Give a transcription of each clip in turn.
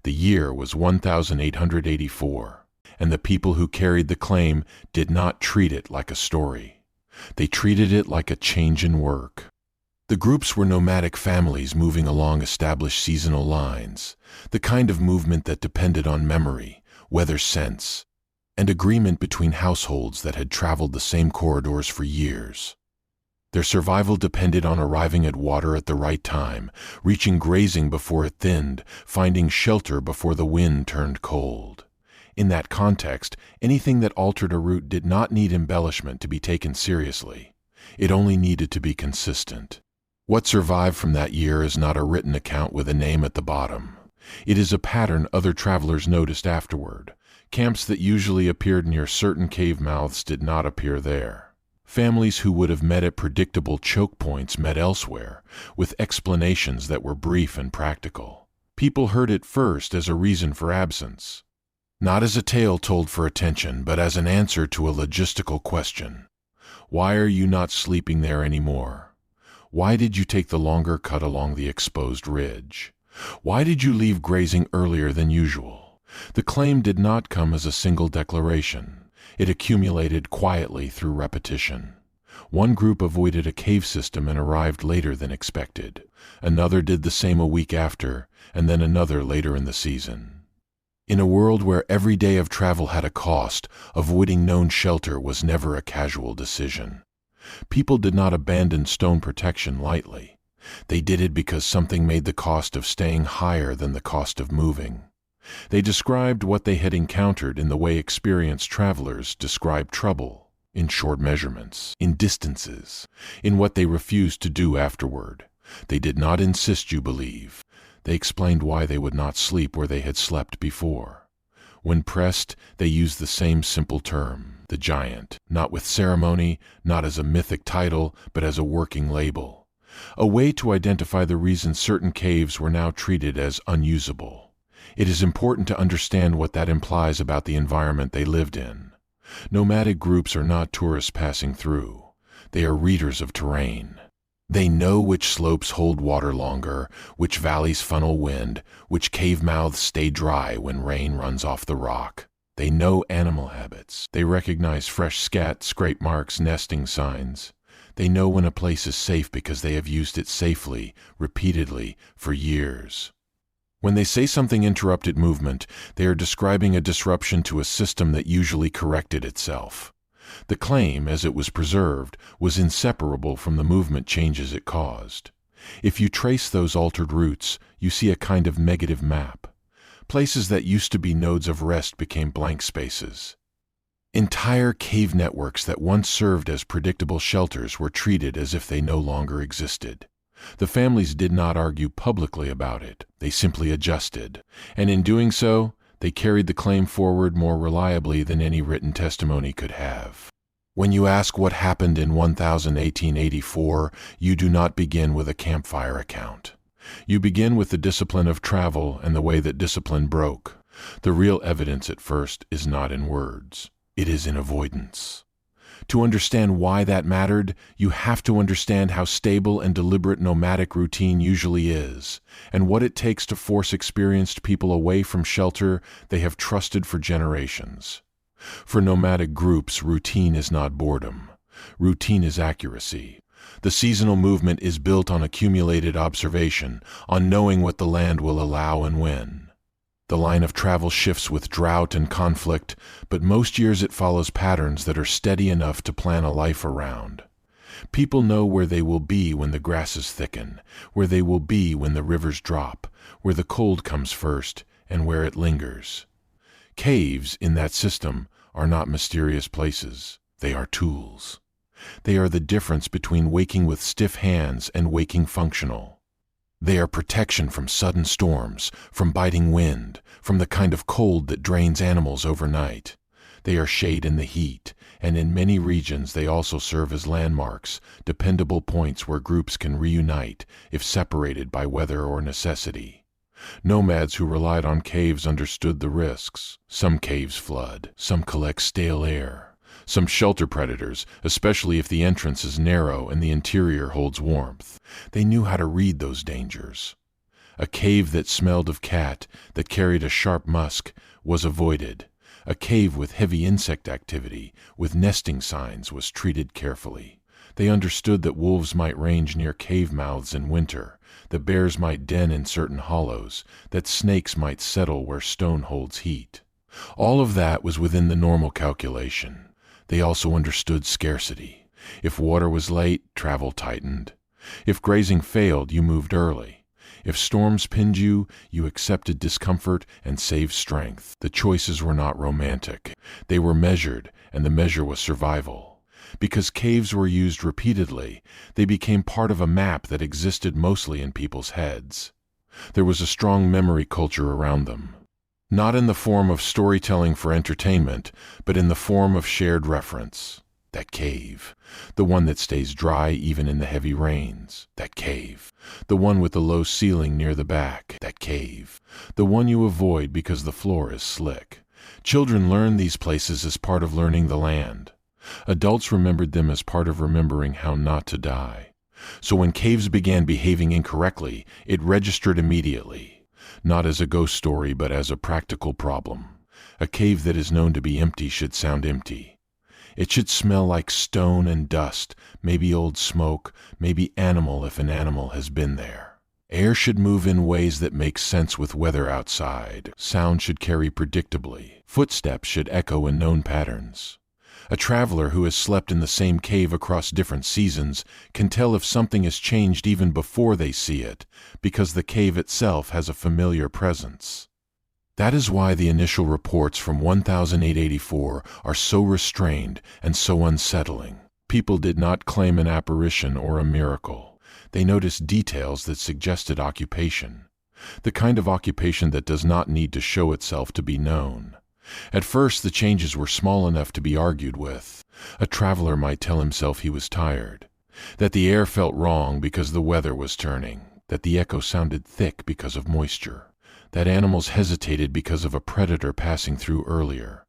The year was 1884, and the people who carried the claim did not treat it like a story. They treated it like a change in work. The groups were nomadic families moving along established seasonal lines, the kind of movement that depended on memory, weather sense, and agreement between households that had traveled the same corridors for years. Their survival depended on arriving at water at the right time, reaching grazing before it thinned, finding shelter before the wind turned cold. In that context, anything that altered a route did not need embellishment to be taken seriously. It only needed to be consistent. What survived from that year is not a written account with a name at the bottom. It is a pattern other travelers noticed afterward. Camps that usually appeared near certain cave mouths did not appear there. Families who would have met at predictable choke points met elsewhere, with explanations that were brief and practical. People heard it first as a reason for absence. Not as a tale told for attention, but as an answer to a logistical question. Why are you not sleeping there anymore? Why did you take the longer cut along the exposed ridge? Why did you leave grazing earlier than usual? The claim did not come as a single declaration. It accumulated quietly through repetition. One group avoided a cave system and arrived later than expected. Another did the same a week after, and then another later in the season. In a world where every day of travel had a cost, avoiding known shelter was never a casual decision. People did not abandon stone protection lightly. They did it because something made the cost of staying higher than the cost of moving. They described what they had encountered in the way experienced travelers describe trouble, in short measurements, in distances, in what they refused to do afterward. They did not insist you believe. They explained why they would not sleep where they had slept before. When pressed, they used the same simple term, the giant, not with ceremony, not as a mythic title, but as a working label. A way to identify the reason certain caves were now treated as unusable. It is important to understand what that implies about the environment they lived in. Nomadic groups are not tourists passing through. They are readers of terrain. They know which slopes hold water longer, which valleys funnel wind, which cave mouths stay dry when rain runs off the rock. They know animal habits. They recognize fresh scat, scrape marks, nesting signs. They know when a place is safe because they have used it safely, repeatedly, for years. When they say something interrupted movement, they are describing a disruption to a system that usually corrected itself. The claim, as it was preserved, was inseparable from the movement changes it caused. If you trace those altered routes, you see a kind of negative map. Places that used to be nodes of rest became blank spaces. Entire cave networks that once served as predictable shelters were treated as if they no longer existed. The families did not argue publicly about it. They simply adjusted. And in doing so, they carried the claim forward more reliably than any written testimony could have. When you ask what happened in 1884, you do not begin with a campfire account. You begin with the discipline of travel and the way that discipline broke. The real evidence at first is not in words. It is in avoidance. To understand why that mattered, you have to understand how stable and deliberate nomadic routine usually is, and what it takes to force experienced people away from shelter they have trusted for generations. For nomadic groups, routine is not boredom. Routine is accuracy. The seasonal movement is built on accumulated observation, on knowing what the land will allow and when. The line of travel shifts with drought and conflict, but most years it follows patterns that are steady enough to plan a life around. People know where they will be when the grasses thicken, where they will be when the rivers drop, where the cold comes first, and where it lingers. Caves, in that system, are not mysterious places. They are tools. They are the difference between waking with stiff hands and waking functional. They are protection from sudden storms, from biting wind, from the kind of cold that drains animals overnight. They are shade in the heat, and in many regions they also serve as landmarks, dependable points where groups can reunite if separated by weather or necessity. Nomads who relied on caves understood the risks. Some caves flood, some collect stale air. Some shelter predators, especially if the entrance is narrow and the interior holds warmth. They knew how to read those dangers. A cave that smelled of cat, that carried a sharp musk, was avoided. A cave with heavy insect activity, with nesting signs, was treated carefully. They understood that wolves might range near cave mouths in winter, that bears might den in certain hollows, that snakes might settle where stone holds heat. All of that was within the normal calculation. They also understood scarcity. If water was late, travel tightened. If grazing failed, you moved early. If storms pinned you, you accepted discomfort and saved strength. The choices were not romantic. They were measured, and the measure was survival. Because caves were used repeatedly, they became part of a map that existed mostly in people's heads. There was a strong memory culture around them. Not in the form of storytelling for entertainment, but in the form of shared reference. That cave. The one that stays dry even in the heavy rains. That cave. The one with the low ceiling near the back. That cave. The one you avoid because the floor is slick. Children learned these places as part of learning the land. Adults remembered them as part of remembering how not to die. So when caves began behaving incorrectly, it registered immediately. Not as a ghost story, but as a practical problem. A cave that is known to be empty should sound empty. It should smell like stone and dust, maybe old smoke, maybe animal if an animal has been there. Air should move in ways that make sense with weather outside. Sound should carry predictably. Footsteps should echo in known patterns. A traveler who has slept in the same cave across different seasons can tell if something has changed even before they see it, because the cave itself has a familiar presence. That is why the initial reports from 1884 are so restrained and so unsettling. People did not claim an apparition or a miracle. They noticed details that suggested occupation. The kind of occupation that does not need to show itself to be known. At first, the changes were small enough to be argued with. A traveler might tell himself he was tired, that the air felt wrong because the weather was turning, that the echo sounded thick because of moisture, that animals hesitated because of a predator passing through earlier.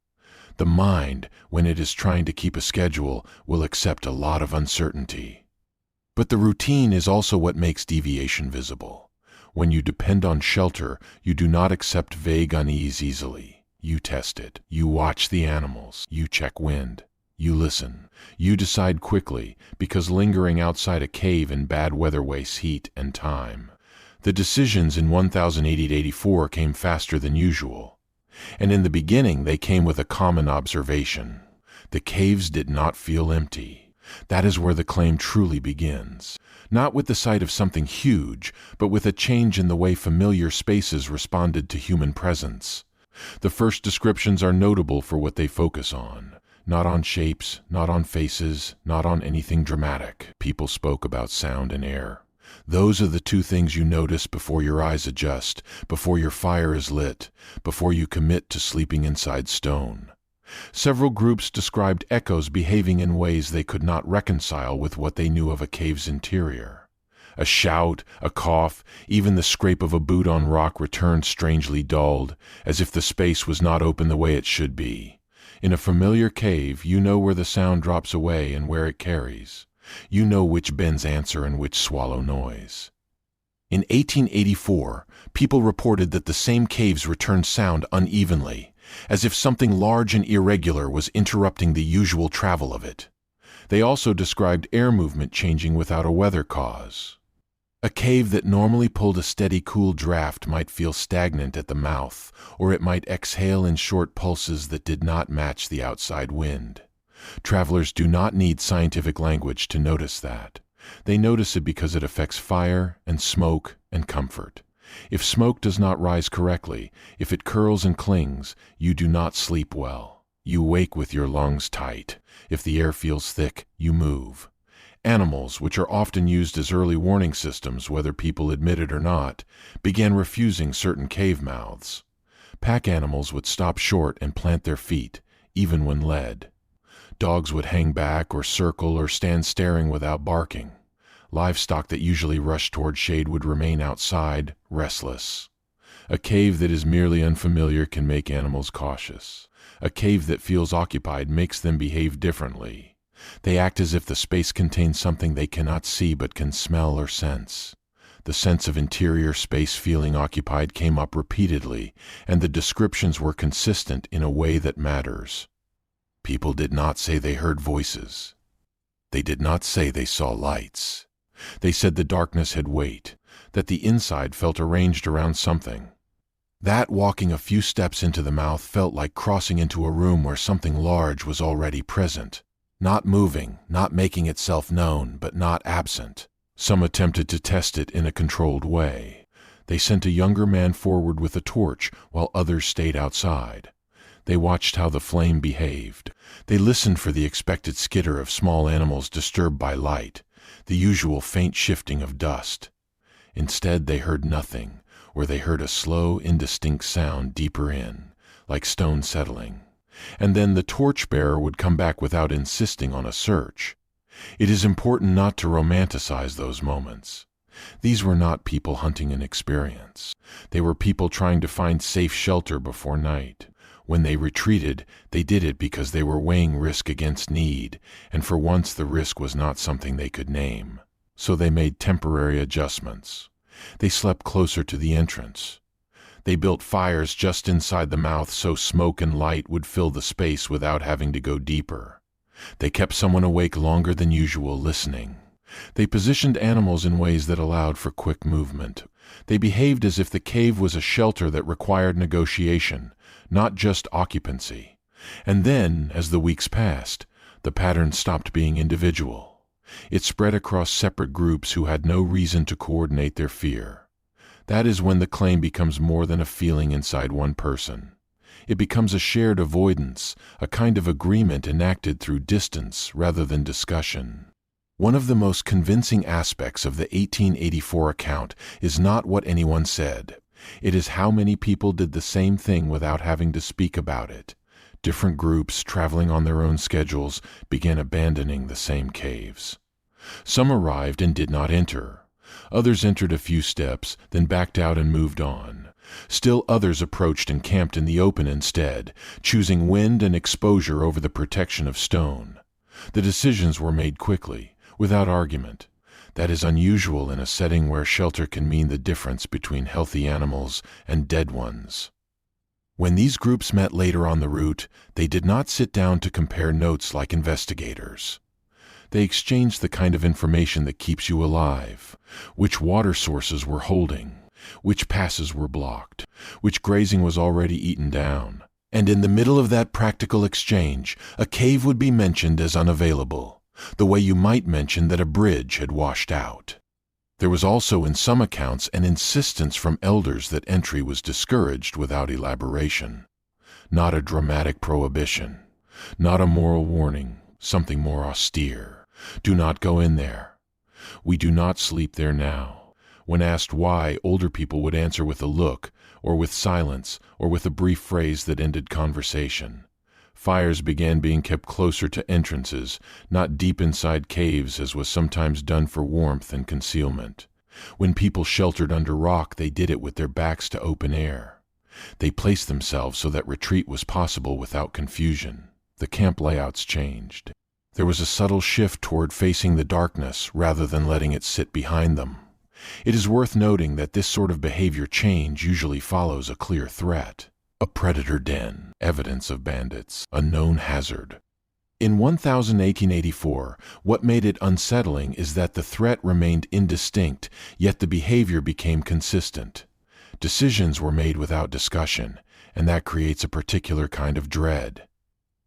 The mind, when it is trying to keep a schedule, will accept a lot of uncertainty. But the routine is also what makes deviation visible. When you depend on shelter, you do not accept vague unease easily. You test it. You watch the animals. You check wind. You listen. You decide quickly, because lingering outside a cave in bad weather wastes heat and time. The decisions in 1884 came faster than usual. And in the beginning, they came with a common observation. The caves did not feel empty. That is where the claim truly begins. Not with the sight of something huge, but with a change in the way familiar spaces responded to human presence. The first descriptions are notable for what they focus on. Not on shapes, not on faces, not on anything dramatic. People spoke about sound and air. Those are the two things you notice before your eyes adjust, before your fire is lit, before you commit to sleeping inside stone. Several groups described echoes behaving in ways they could not reconcile with what they knew of a cave's interior. A shout, a cough, even the scrape of a boot on rock returned strangely dulled, as if the space was not open the way it should be. In a familiar cave, you know where the sound drops away and where it carries. You know which bends answer and which swallow noise. In 1884, people reported that the same caves returned sound unevenly, as if something large and irregular was interrupting the usual travel of it. They also described air movement changing without a weather cause. A cave that normally pulled a steady, cool draft might feel stagnant at the mouth, or it might exhale in short pulses that did not match the outside wind. Travelers do not need scientific language to notice that. They notice it because it affects fire and smoke and comfort. If smoke does not rise correctly, if it curls and clings, you do not sleep well. You wake with your lungs tight. If the air feels thick, you move. Animals, which are often used as early warning systems, whether people admit it or not, began refusing certain cave mouths. Pack animals would stop short and plant their feet, even when led. Dogs would hang back or circle or stand staring without barking. Livestock that usually rushed toward shade would remain outside, restless. A cave that is merely unfamiliar can make animals cautious. A cave that feels occupied makes them behave differently. They act as if the space contains something they cannot see but can smell or sense. The sense of interior space feeling occupied came up repeatedly, and the descriptions were consistent in a way that matters. People did not say they heard voices. They did not say they saw lights. They said the darkness had weight, that the inside felt arranged around something. That walking a few steps into the mouth felt like crossing into a room where something large was already present, not moving, not making itself known, but not absent. Some attempted to test it in a controlled way. They sent a younger man forward with a torch while others stayed outside. They watched how the flame behaved. They listened for the expected skitter of small animals disturbed by light, the usual faint shifting of dust. Instead, they heard nothing, or they heard a slow, indistinct sound deeper in, like stone settling. And then the torchbearer would come back without insisting on a search. It is important not to romanticize those moments. These were not people hunting an experience. They were people trying to find safe shelter before night. When they retreated, they did it because they were weighing risk against need, and for once the risk was not something they could name. So they made temporary adjustments. They slept closer to the entrance. They built fires just inside the mouth so smoke and light would fill the space without having to go deeper. They kept someone awake longer than usual, listening. They positioned animals in ways that allowed for quick movement. They behaved as if the cave was a shelter that required negotiation, not just occupancy. And then, as the weeks passed, the pattern stopped being individual. It spread across separate groups who had no reason to coordinate their fear. That is when the claim becomes more than a feeling inside one person. It becomes a shared avoidance, a kind of agreement enacted through distance rather than discussion. One of the most convincing aspects of the 1884 account is not what anyone said. It is how many people did the same thing without having to speak about it. Different groups, traveling on their own schedules, began abandoning the same caves. Some arrived and did not enter. Others entered a few steps, then backed out and moved on. Still others approached and camped in the open instead, choosing wind and exposure over the protection of stone. The decisions were made quickly, without argument. That is unusual in a setting where shelter can mean the difference between healthy animals and dead ones. When these groups met later on the route, they did not sit down to compare notes like investigators. They exchanged the kind of information that keeps you alive: which water sources were holding, which passes were blocked, which grazing was already eaten down. And in the middle of that practical exchange, a cave would be mentioned as unavailable, the way you might mention that a bridge had washed out. There was also in some accounts an insistence from elders that entry was discouraged without elaboration. Not a dramatic prohibition, not a moral warning, something more austere. Do not go in there. We do not sleep there now. When asked why, older people would answer with a look, or with silence, or with a brief phrase that ended conversation. Fires began being kept closer to entrances, not deep inside caves as was sometimes done for warmth and concealment. When people sheltered under rock, they did it with their backs to open air. They placed themselves so that retreat was possible without confusion. The camp layouts changed. There was a subtle shift toward facing the darkness rather than letting it sit behind them. It is worth noting that this sort of behavior change usually follows a clear threat. A predator den, evidence of bandits, a known hazard. In 1884, what made it unsettling is that the threat remained indistinct, yet the behavior became consistent. Decisions were made without discussion, and that creates a particular kind of dread.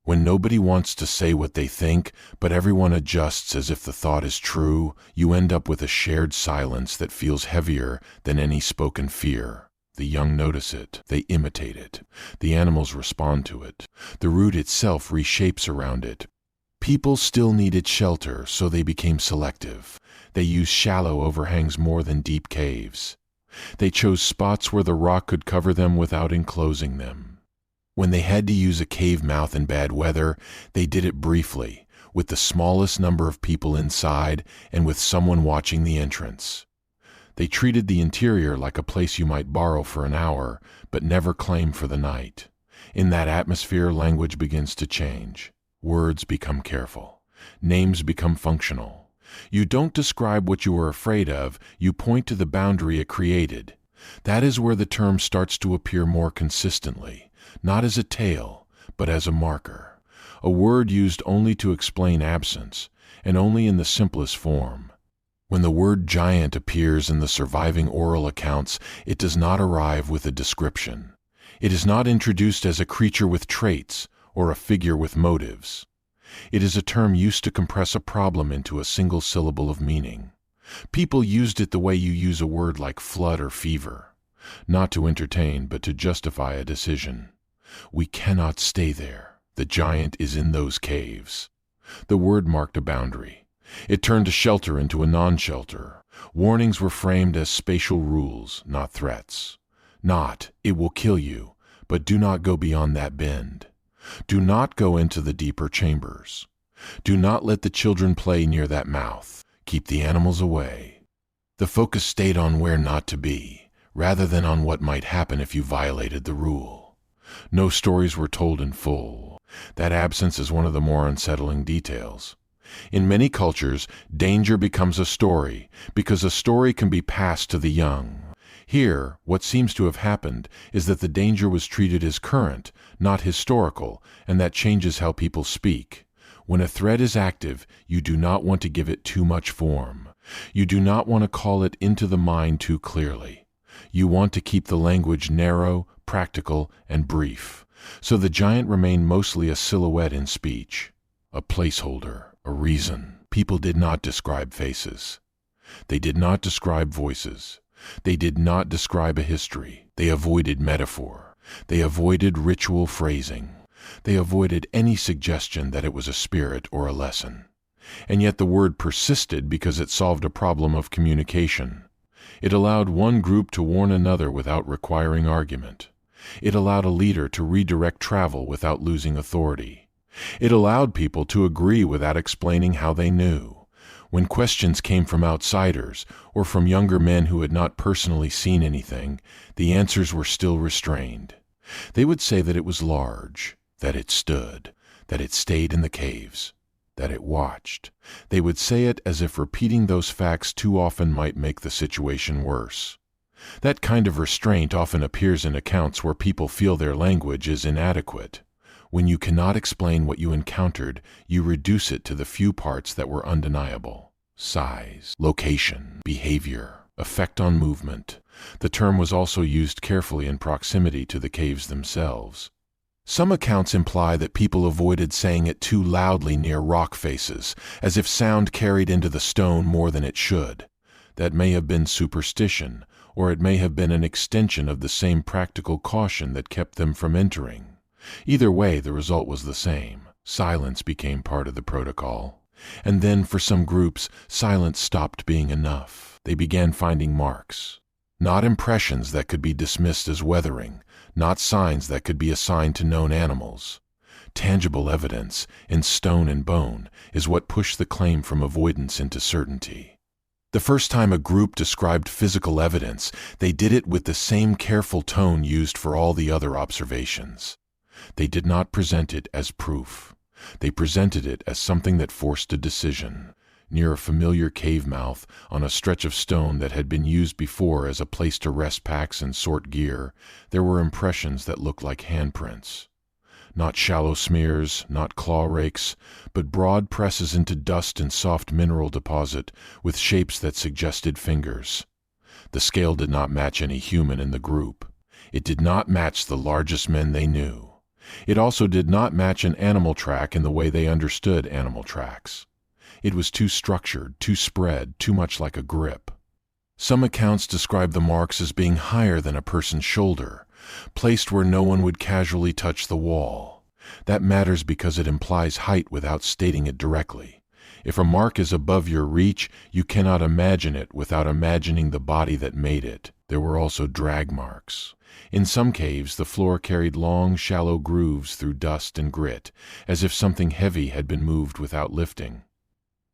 When nobody wants to say what they think, but everyone adjusts as if the thought is true, you end up with a shared silence that feels heavier than any spoken fear. The young notice it, they imitate it. The animals respond to it. The route itself reshapes around it. People still needed shelter, so they became selective. They used shallow overhangs more than deep caves. They chose spots where the rock could cover them without enclosing them. When they had to use a cave mouth in bad weather, they did it briefly, with the smallest number of people inside and with someone watching the entrance. They treated the interior like a place you might borrow for an hour, but never claim for the night. In that atmosphere, language begins to change. Words become careful. Names become functional. You don't describe what you are afraid of, you point to the boundary it created. That is where the term starts to appear more consistently, not as a tale, but as a marker. A word used only to explain absence, and only in the simplest form. When the word giant appears in the surviving oral accounts, it does not arrive with a description. It is not introduced as a creature with traits or a figure with motives. It is a term used to compress a problem into a single syllable of meaning. People used it the way you use a word like flood or fever, not to entertain but to justify a decision. We cannot stay there. The giant is in those caves. The word marked a boundary. It turned a shelter into a non-shelter. Warnings were framed as spatial rules, not threats. Not, it will kill you, but do not go beyond that bend. Do not go into the deeper chambers. Do not let the children play near that mouth. Keep the animals away. The focus stayed on where not to be, rather than on what might happen if you violated the rule. No stories were told in full. That absence is one of the more unsettling details. In many cultures, danger becomes a story, because a story can be passed to the young. Here, what seems to have happened is that the danger was treated as current, not historical, and that changes how people speak. When a threat is active, you do not want to give it too much form. You do not want to call it into the mind too clearly. You want to keep the language narrow, practical, and brief. So the giant remained mostly a silhouette in speech, a placeholder, a reason. People did not describe faces. They did not describe voices. They did not describe a history. They avoided metaphor. They avoided ritual phrasing. They avoided any suggestion that it was a spirit or a lesson. And yet the word persisted because it solved a problem of communication. It allowed one group to warn another without requiring argument. It allowed a leader to redirect travel without losing authority. It allowed people to agree without explaining how they knew. When questions came from outsiders or from younger men who had not personally seen anything, the answers were still restrained. They would say that it was large, that it stood, that it stayed in the caves, that it watched. They would say it as if repeating those facts too often might make the situation worse. That kind of restraint often appears in accounts where people feel their language is inadequate. When you cannot explain what you encountered, you reduce it to the few parts that were undeniable. Size, location, behavior, effect on movement. The term was also used carefully in proximity to the caves themselves. Some accounts imply that people avoided saying it too loudly near rock faces, as if sound carried into the stone more than it should. That may have been superstition, or it may have been an extension of the same practical caution that kept them from entering. Either way, the result was the same. Silence became part of the protocol. And then, for some groups, silence stopped being enough. They began finding marks. Not impressions that could be dismissed as weathering, not signs that could be assigned to known animals. Tangible evidence, in stone and bone, is what pushed the claim from avoidance into certainty. The first time a group described physical evidence, they did it with the same careful tone used for all the other observations. They did not present it as proof. They presented it as something that forced a decision. Near a familiar cave mouth, on a stretch of stone that had been used before as a place to rest packs and sort gear, there were impressions that looked like handprints. Not shallow smears, not claw rakes, but broad presses into dust and soft mineral deposit with shapes that suggested fingers. The scale did not match any human in the group. It did not match the largest men they knew. It also did not match an animal track in the way they understood animal tracks. It was too structured, too spread, too much like a grip. Some accounts describe the marks as being higher than a person's shoulder, placed where no one would casually touch the wall. That matters because it implies height without stating it directly. If a mark is above your reach, you cannot imagine it without imagining the body that made it. There were also drag marks. In some caves, the floor carried long, shallow grooves through dust and grit, as if something heavy had been moved without lifting.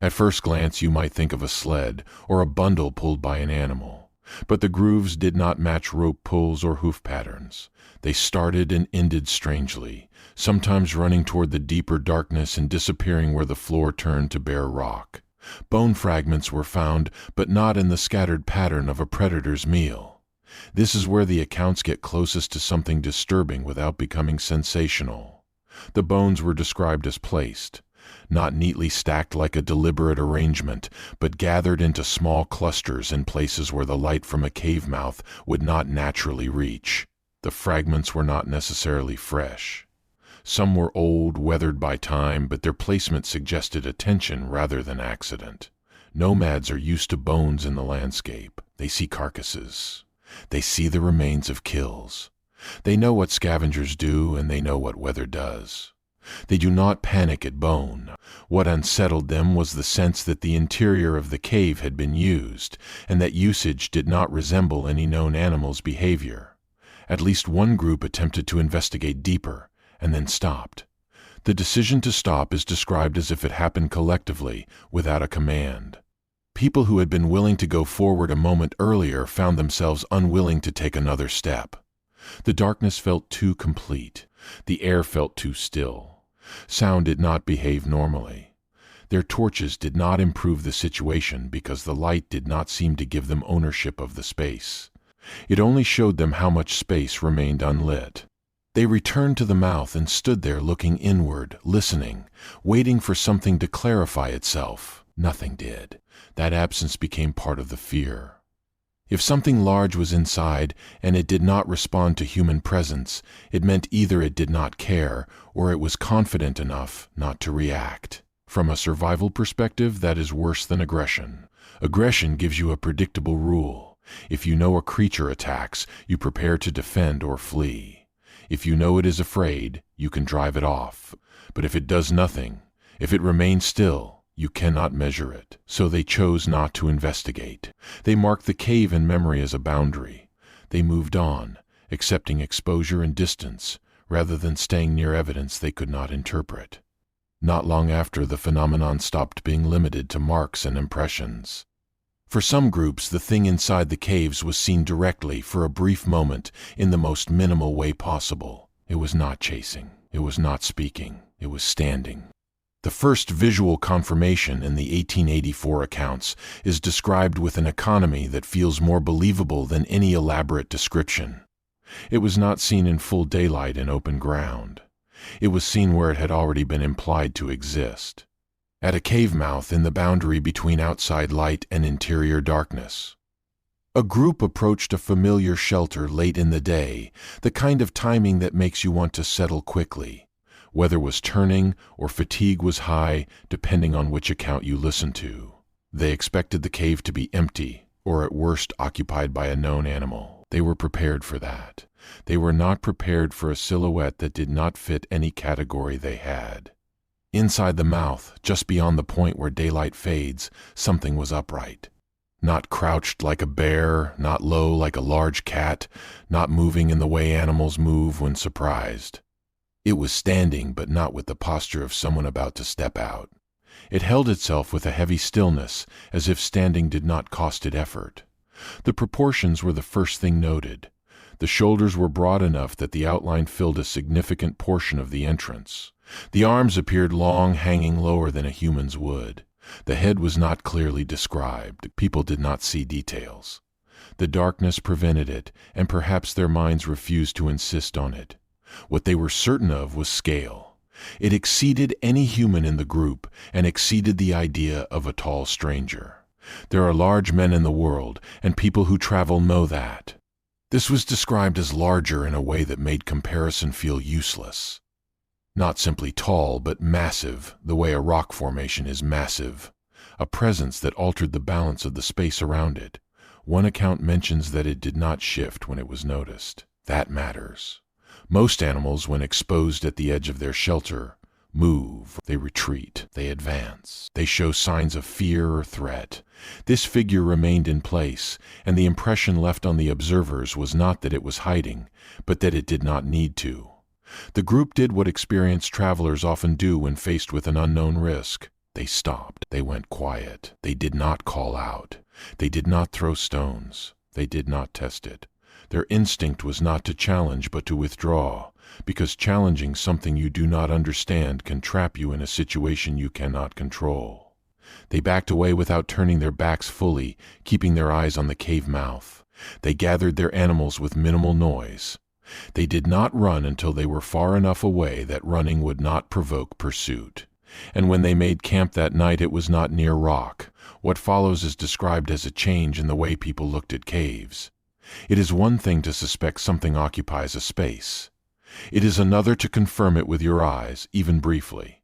At first glance, you might think of a sled or a bundle pulled by an animal, but the grooves did not match rope pulls or hoof patterns. They started and ended strangely, sometimes running toward the deeper darkness and disappearing where the floor turned to bare rock. Bone fragments were found, but not in the scattered pattern of a predator's meal. This is where the accounts get closest to something disturbing without becoming sensational. The bones were described as placed, not neatly stacked like a deliberate arrangement, but gathered into small clusters in places where the light from a cave mouth would not naturally reach. The fragments were not necessarily fresh. Some were old, weathered by time, but their placement suggested attention rather than accident. Nomads are used to bones in the landscape. They see carcasses. They see the remains of kills. They know what scavengers do, and they know what weather does. They do not panic at bone. What unsettled them was the sense that the interior of the cave had been used, and that usage did not resemble any known animal's behavior. At least one group attempted to investigate deeper, and then stopped. The decision to stop is described as if it happened collectively, without a command. People who had been willing to go forward a moment earlier found themselves unwilling to take another step. The darkness felt too complete. The air felt too still. Sound did not behave normally. Their torches did not improve the situation because the light did not seem to give them ownership of the space. It only showed them how much space remained unlit. They returned to the mouth and stood there looking inward, listening, waiting for something to clarify itself. Nothing did. That absence became part of the fear. If something large was inside and it did not respond to human presence, it meant either it did not care or it was confident enough not to react. From a survival perspective, that is worse than aggression. Aggression gives you a predictable rule. If you know a creature attacks, you prepare to defend or flee. If you know it is afraid, you can drive it off. But if it does nothing, if it remains still, you cannot measure it. So they chose not to investigate. They marked the cave in memory as a boundary. They moved on, accepting exposure and distance, rather than staying near evidence they could not interpret. Not long after, the phenomenon stopped being limited to marks and impressions. For some groups, the thing inside the caves was seen directly for a brief moment in the most minimal way possible. It was not chasing. It was not speaking. It was standing. The first visual confirmation in the 1884 accounts is described with an economy that feels more believable than any elaborate description. It was not seen in full daylight in open ground. It was seen where it had already been implied to exist. At a cave mouth in the boundary between outside light and interior darkness. A group approached a familiar shelter late in the day, the kind of timing that makes you want to settle quickly. Weather was turning or fatigue was high, depending on which account you listen to. They expected the cave to be empty, or at worst occupied by a known animal. They were prepared for that. They were not prepared for a silhouette that did not fit any category they had. Inside the mouth, just beyond the point where daylight fades, something was upright. Not crouched like a bear, not low like a large cat, not moving in the way animals move when surprised. It was standing, but not with the posture of someone about to step out. It held itself with a heavy stillness, as if standing did not cost it effort. The proportions were the first thing noted. The shoulders were broad enough that the outline filled a significant portion of the entrance. The arms appeared long, hanging lower than a human's would. The head was not clearly described. People did not see details. The darkness prevented it, and perhaps their minds refused to insist on it. What they were certain of was scale. It exceeded any human in the group and exceeded the idea of a tall stranger. There are large men in the world, and people who travel know that. This was described as larger in a way that made comparison feel useless. Not simply tall, but massive, the way a rock formation is massive. A presence that altered the balance of the space around it. One account mentions that it did not shift when it was noticed. That matters. Most animals, when exposed at the edge of their shelter, move, they retreat, they advance, they show signs of fear or threat. This figure remained in place, and the impression left on the observers was not that it was hiding, but that it did not need to. The group did what experienced travelers often do when faced with an unknown risk. They stopped, they went quiet, they did not call out, they did not throw stones, they did not test it. Their instinct was not to challenge but to withdraw, because challenging something you do not understand can trap you in a situation you cannot control. They backed away without turning their backs fully, keeping their eyes on the cave mouth. They gathered their animals with minimal noise. They did not run until they were far enough away that running would not provoke pursuit. And when they made camp that night, it was not near rock. What follows is described as a change in the way people looked at caves. It is one thing to suspect something occupies a space. It is another to confirm it with your eyes, even briefly.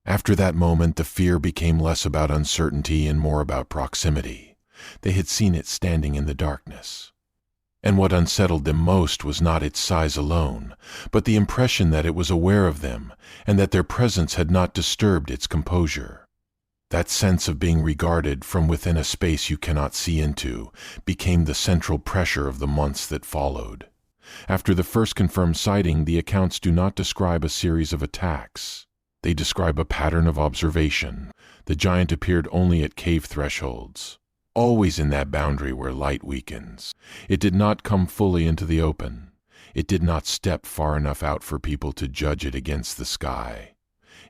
After that moment, the fear became less about uncertainty and more about proximity. They had seen it standing in the darkness. And what unsettled them most was not its size alone, but the impression that it was aware of them and that their presence had not disturbed its composure. That sense of being regarded from within a space you cannot see into became the central pressure of the months that followed. After the first confirmed sighting, the accounts do not describe a series of attacks. They describe a pattern of observation. The giant appeared only at cave thresholds, always in that boundary where light weakens. It did not come fully into the open. It did not step far enough out for people to judge it against the sky.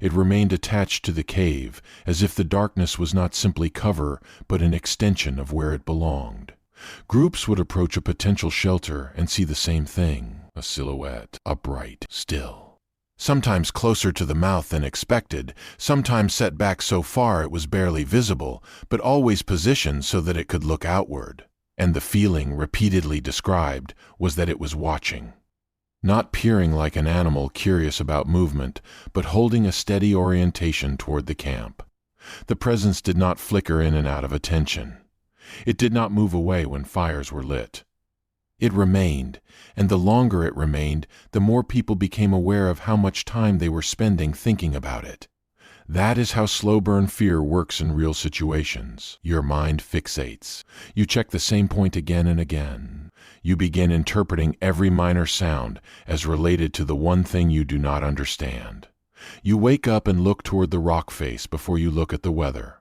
It remained attached to the cave, as if the darkness was not simply cover, but an extension of where it belonged. Groups would approach a potential shelter and see the same thing, a silhouette, upright, still. Sometimes closer to the mouth than expected, sometimes set back so far it was barely visible, but always positioned so that it could look outward. And the feeling, repeatedly described, was that it was watching. Not peering like an animal curious about movement, but holding a steady orientation toward the camp. The presence did not flicker in and out of attention. It did not move away when fires were lit. It remained, and the longer it remained, the more people became aware of how much time they were spending thinking about it. That is how slow-burn fear works in real situations. Your mind fixates. You check the same point again and again. You begin interpreting every minor sound as related to the one thing you do not understand. You wake up and look toward the rock face before you look at the weather.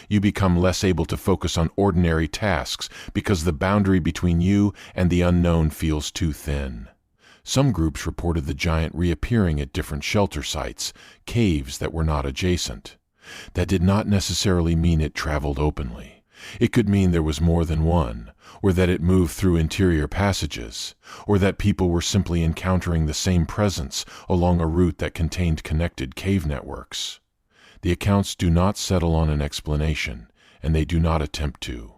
You become less able to focus on ordinary tasks because the boundary between you and the unknown feels too thin. Some groups reported the giant reappearing at different shelter sites, caves that were not adjacent. That did not necessarily mean it traveled openly. It could mean there was more than one, or that it moved through interior passages, or that people were simply encountering the same presence along a route that contained connected cave networks. The accounts do not settle on an explanation, and they do not attempt to.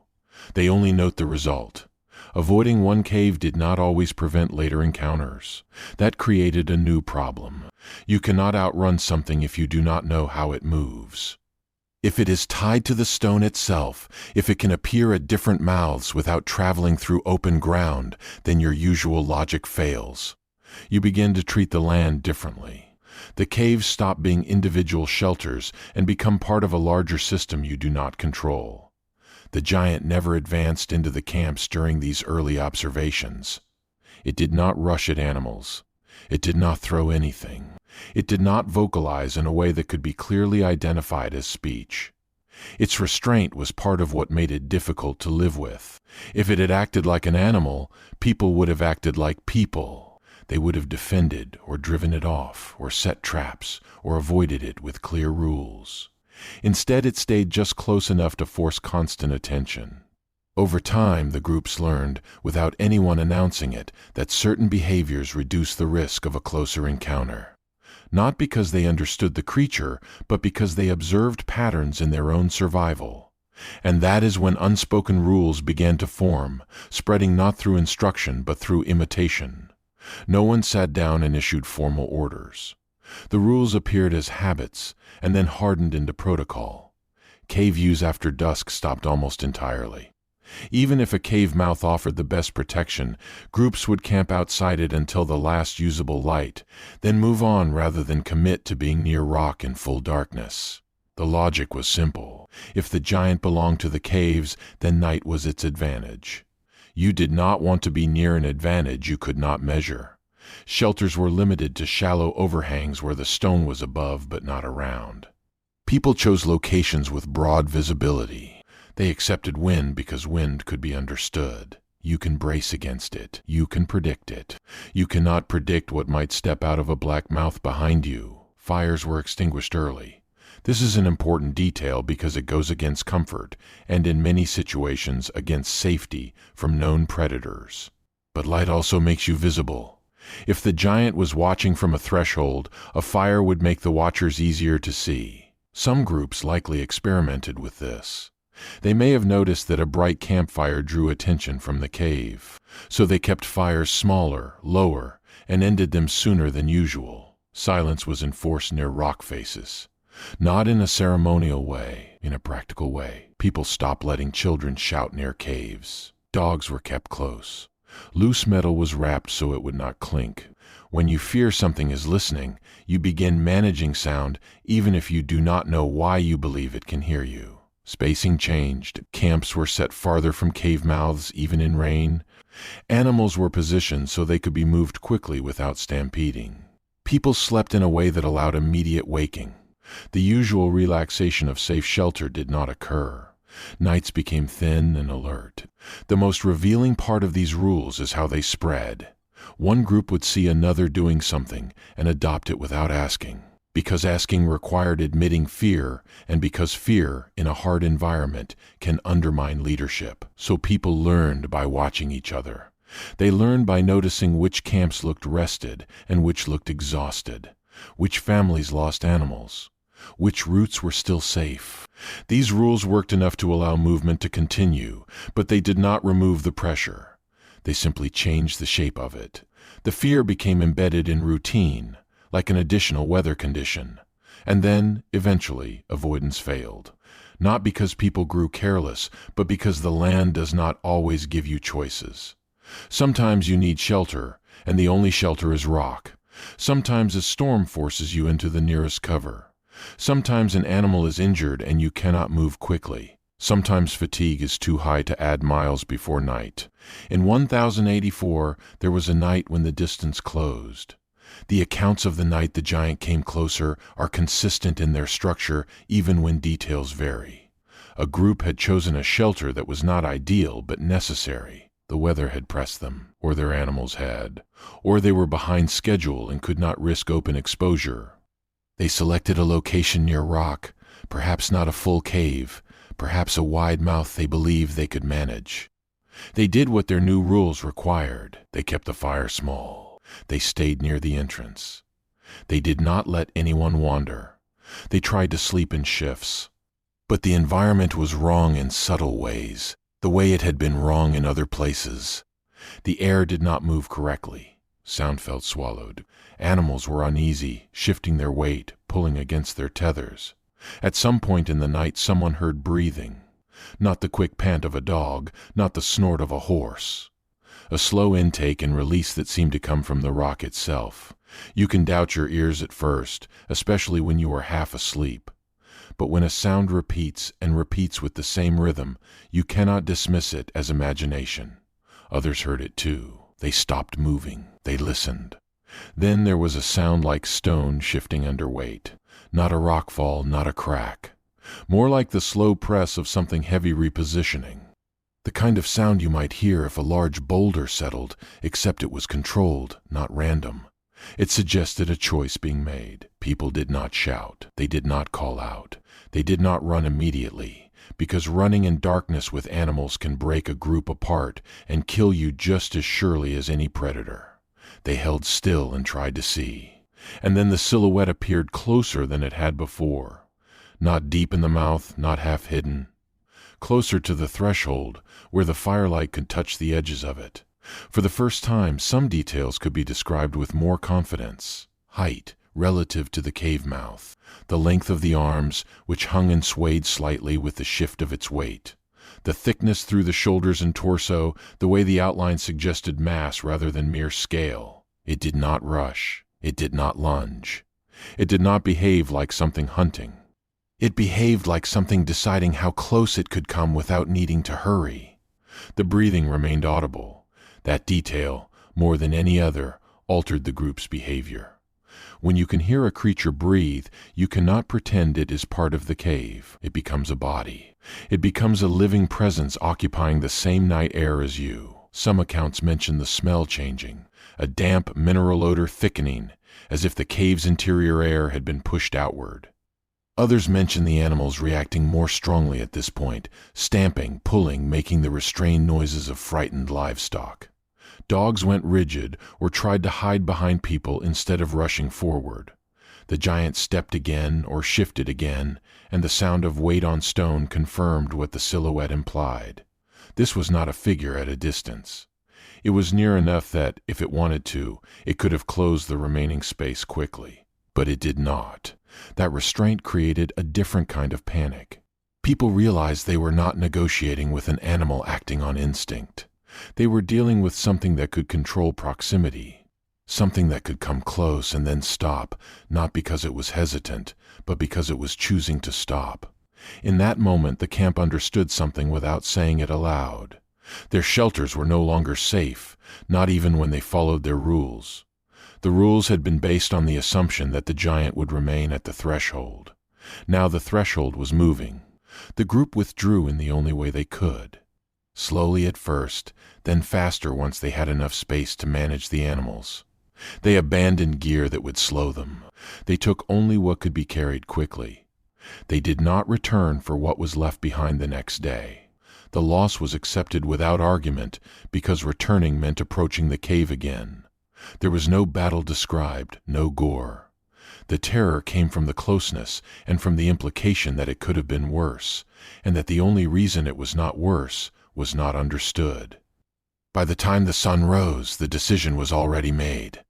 They only note the result. Avoiding one cave did not always prevent later encounters. That created a new problem. You cannot outrun something if you do not know how it moves. If it is tied to the stone itself, if it can appear at different mouths without traveling through open ground, then your usual logic fails. You begin to treat the land differently. The caves stop being individual shelters and become part of a larger system you do not control. The giant never advanced into the camps during these early observations. It did not rush at animals. It did not throw anything. It did not vocalize in a way that could be clearly identified as speech. Its restraint was part of what made it difficult to live with. If it had acted like an animal, people would have acted like people. They would have defended or driven it off or set traps or avoided it with clear rules. Instead, it stayed just close enough to force constant attention. Over time, the groups learned, without anyone announcing it, that certain behaviors reduce the risk of a closer encounter. Not because they understood the creature, but because they observed patterns in their own survival. And that is when unspoken rules began to form, spreading not through instruction but through imitation. No one sat down and issued formal orders. The rules appeared as habits, and then hardened into protocol. Cave use after dusk stopped almost entirely. Even if a cave mouth offered the best protection, groups would camp outside it until the last usable light, then move on rather than commit to being near rock in full darkness. The logic was simple. If the giant belonged to the caves, then night was its advantage. You did not want to be near an advantage you could not measure. Shelters were limited to shallow overhangs where the stone was above but not around. People chose locations with broad visibility. They accepted wind because wind could be understood. You can brace against it. You can predict it. You cannot predict what might step out of a black mouth behind you. Fires were extinguished early. This is an important detail because it goes against comfort and in many situations against safety from known predators. But light also makes you visible. If the giant was watching from a threshold, a fire would make the watchers easier to see. Some groups likely experimented with this. They may have noticed that a bright campfire drew attention from the cave, so they kept fires smaller, lower, and ended them sooner than usual. Silence was enforced near rock faces. Not in a ceremonial way, in a practical way. People stopped letting children shout near caves. Dogs were kept close. Loose metal was wrapped so it would not clink. When you fear something is listening, you begin managing sound even if you do not know why you believe it can hear you. Spacing changed. Camps were set farther from cave mouths even in rain. Animals were positioned so they could be moved quickly without stampeding. People slept in a way that allowed immediate waking. The usual relaxation of safe shelter did not occur. Nights became thin and alert. The most revealing part of these rules is how they spread. One group would see another doing something and adopt it without asking, because asking required admitting fear, and because fear, in a hard environment, can undermine leadership. So people learned by watching each other. They learned by noticing which camps looked rested and which looked exhausted, which families lost animals, which routes were still safe. These rules worked enough to allow movement to continue, but they did not remove the pressure. They simply changed the shape of it. The fear became embedded in routine, like an additional weather condition. And then, eventually, avoidance failed. Not because people grew careless, but because the land does not always give you choices. Sometimes you need shelter, and the only shelter is rock. Sometimes a storm forces you into the nearest cover. Sometimes an animal is injured and you cannot move quickly. Sometimes fatigue is too high to add miles before night. In 1084, there was a night when the distance closed. The accounts of the night the giant came closer are consistent in their structure even when details vary. A group had chosen a shelter that was not ideal but necessary. The weather had pressed them, or their animals had, or they were behind schedule and could not risk open exposure. They selected a location near rock, perhaps not a full cave, perhaps a wide mouth they believed they could manage. They did what their new rules required. They kept the fire small. They stayed near the entrance. They did not let anyone wander. They tried to sleep in shifts. But the environment was wrong in subtle ways, the way it had been wrong in other places. The air did not move correctly. Sound felt swallowed. Animals were uneasy, shifting their weight, pulling against their tethers. At some point in the night, someone heard breathing. Not the quick pant of a dog, not the snort of a horse. A slow intake and release that seemed to come from the rock itself. You can doubt your ears at first, especially when you are half asleep. But when a sound repeats and repeats with the same rhythm, you cannot dismiss it as imagination. Others heard it too. They stopped moving. They listened. Then there was a sound like stone shifting under weight. Not a rockfall, not a crack. More like the slow press of something heavy repositioning. The kind of sound you might hear if a large boulder settled, except it was controlled, not random. It suggested a choice being made. People did not shout. They did not call out. They did not run immediately, because running in darkness with animals can break a group apart and kill you just as surely as any predator. They held still and tried to see. And then the silhouette appeared closer than it had before. Not deep in the mouth, not half hidden. Closer to the threshold, where the firelight could touch the edges of it. For the first time, some details could be described with more confidence. Height, relative to the cave mouth. The length of the arms, which hung and swayed slightly with the shift of its weight. The thickness through the shoulders and torso, the way the outline suggested mass rather than mere scale. It did not rush. It did not lunge. It did not behave like something hunting. It behaved like something deciding how close it could come without needing to hurry. The breathing remained audible. That detail, more than any other, altered the group's behavior. When you can hear a creature breathe, you cannot pretend it is part of the cave. It becomes a body. It becomes a living presence occupying the same night air as you. Some accounts mention the smell changing, a damp mineral odor thickening, as if the cave's interior air had been pushed outward. Others mention the animals reacting more strongly at this point, stamping, pulling, making the restrained noises of frightened livestock. Dogs went rigid or tried to hide behind people instead of rushing forward. The giant stepped again or shifted again, and the sound of weight on stone confirmed what the silhouette implied. This was not a figure at a distance. It was near enough that, if it wanted to, it could have closed the remaining space quickly. But it did not. That restraint created a different kind of panic. People realized they were not negotiating with an animal acting on instinct. They were dealing with something that could control proximity, something that could come close and then stop, not because it was hesitant, but because it was choosing to stop. In that moment, the camp understood something without saying it aloud. Their shelters were no longer safe, not even when they followed their rules. The rules had been based on the assumption that the giant would remain at the threshold. Now the threshold was moving. The group withdrew in the only way they could. Slowly at first, then faster once they had enough space to manage the animals. They abandoned gear that would slow them. They took only what could be carried quickly. They did not return for what was left behind the next day. The loss was accepted without argument because returning meant approaching the cave again. There was no battle described, no gore. The terror came from the closeness and from the implication that it could have been worse, and that the only reason it was not worse was not understood. By the time the sun rose, the decision was already made.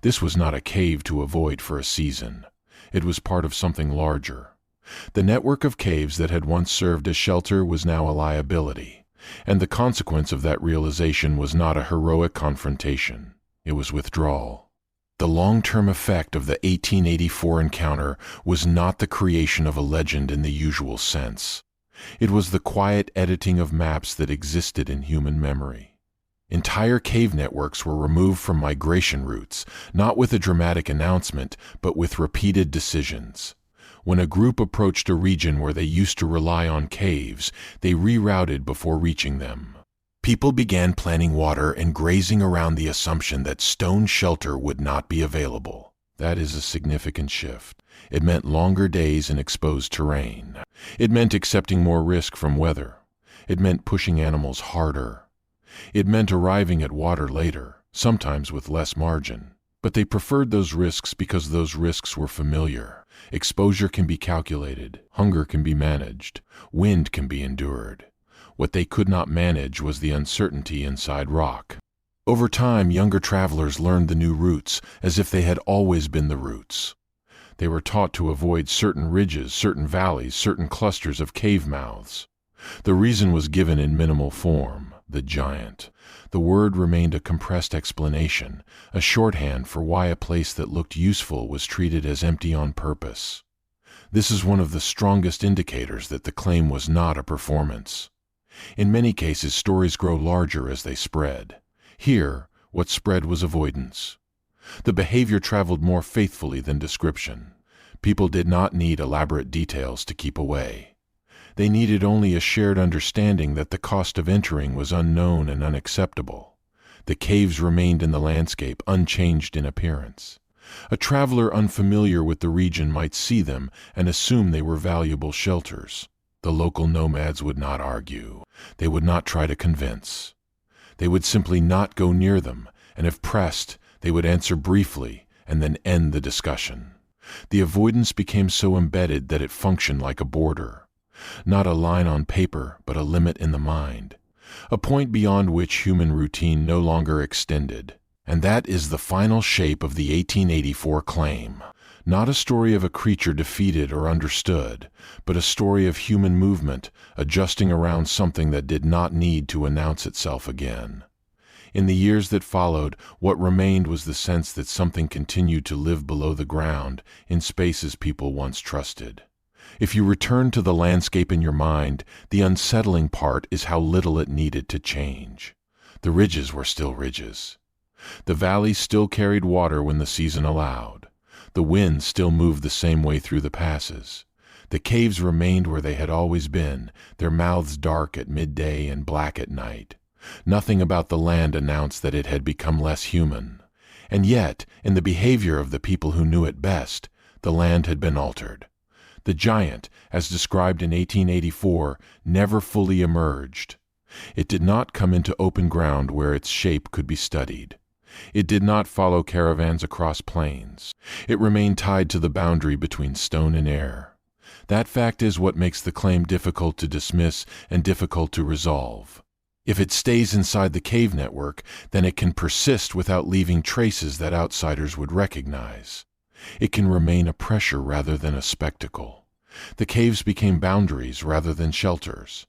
This was not a cave to avoid for a season. It was part of something larger. The network of caves that had once served as shelter was now a liability, and the consequence of that realization was not a heroic confrontation. It was withdrawal. The long-term effect of the 1884 encounter was not the creation of a legend in the usual sense. It was the quiet editing of maps that existed in human memory. Entire cave networks were removed from migration routes, not with a dramatic announcement, but with repeated decisions. When a group approached a region where they used to rely on caves, they rerouted before reaching them. People began planning water and grazing around the assumption that stone shelter would not be available. That is a significant shift. It meant longer days in exposed terrain. It meant accepting more risk from weather. It meant pushing animals harder. It meant arriving at water later, sometimes with less margin. But they preferred those risks because those risks were familiar. Exposure can be calculated. Hunger can be managed. Wind can be endured. What they could not manage was the uncertainty inside rock. Over time, younger travelers learned the new routes as if they had always been the routes. They were taught to avoid certain ridges, certain valleys, certain clusters of cave mouths. The reason was given in minimal form, the giant. The word remained a compressed explanation, a shorthand for why a place that looked useful was treated as empty on purpose. This is one of the strongest indicators that the claim was not a performance. In many cases, stories grow larger as they spread. Here, what spread was avoidance. The behavior traveled more faithfully than description. People did not need elaborate details to keep away. They needed only a shared understanding that the cost of entering was unknown and unacceptable. The caves remained in the landscape, unchanged in appearance. A traveler unfamiliar with the region might see them and assume they were valuable shelters. The local nomads would not argue. They would not try to convince. They would simply not go near them, and if pressed, they would answer briefly and then end the discussion. The avoidance became so embedded that it functioned like a border. Not a line on paper, but a limit in the mind. A point beyond which human routine no longer extended. And that is the final shape of the 1884 claim. Not a story of a creature defeated or understood, but a story of human movement, adjusting around something that did not need to announce itself again. In the years that followed, what remained was the sense that something continued to live below the ground, in spaces people once trusted. If you return to the landscape in your mind, the unsettling part is how little it needed to change. The ridges were still ridges. The valleys still carried water when the season allowed. The wind still moved the same way through the passes. The caves remained where they had always been, their mouths dark at midday and black at night. Nothing about the land announced that it had become less human. And yet, in the behavior of the people who knew it best, the land had been altered. The giant, as described in 1884, never fully emerged. It did not come into open ground where its shape could be studied. It did not follow caravans across plains. It remained tied to the boundary between stone and air. That fact is what makes the claim difficult to dismiss and difficult to resolve. If it stays inside the cave network, then it can persist without leaving traces that outsiders would recognize. It can remain a pressure rather than a spectacle. The caves became boundaries rather than shelters.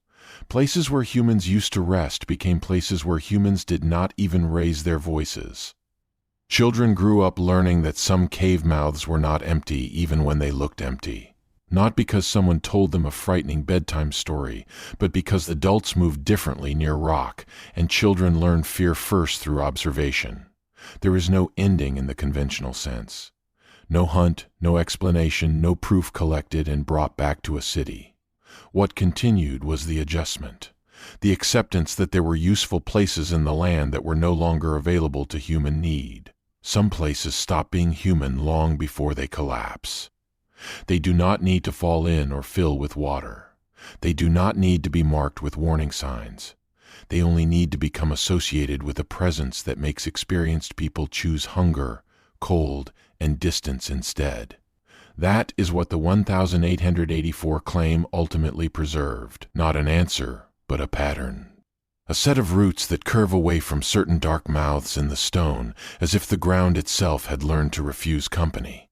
Places where humans used to rest became places where humans did not even raise their voices. Children grew up learning that some cave mouths were not empty even when they looked empty. Not because someone told them a frightening bedtime story, but because adults moved differently near rock, and children learned fear first through observation. There is no ending in the conventional sense. No hunt, no explanation, no proof collected and brought back to a city. What continued was the adjustment, the acceptance that there were useful places in the land that were no longer available to human need. Some places stop being human long before they collapse. They do not need to fall in or fill with water. They do not need to be marked with warning signs. They only need to become associated with a presence that makes experienced people choose hunger, cold, and distance instead. That is what the 1884 claim ultimately preserved, not an answer, but a pattern. A set of roots that curve away from certain dark mouths in the stone, as if the ground itself had learned to refuse company.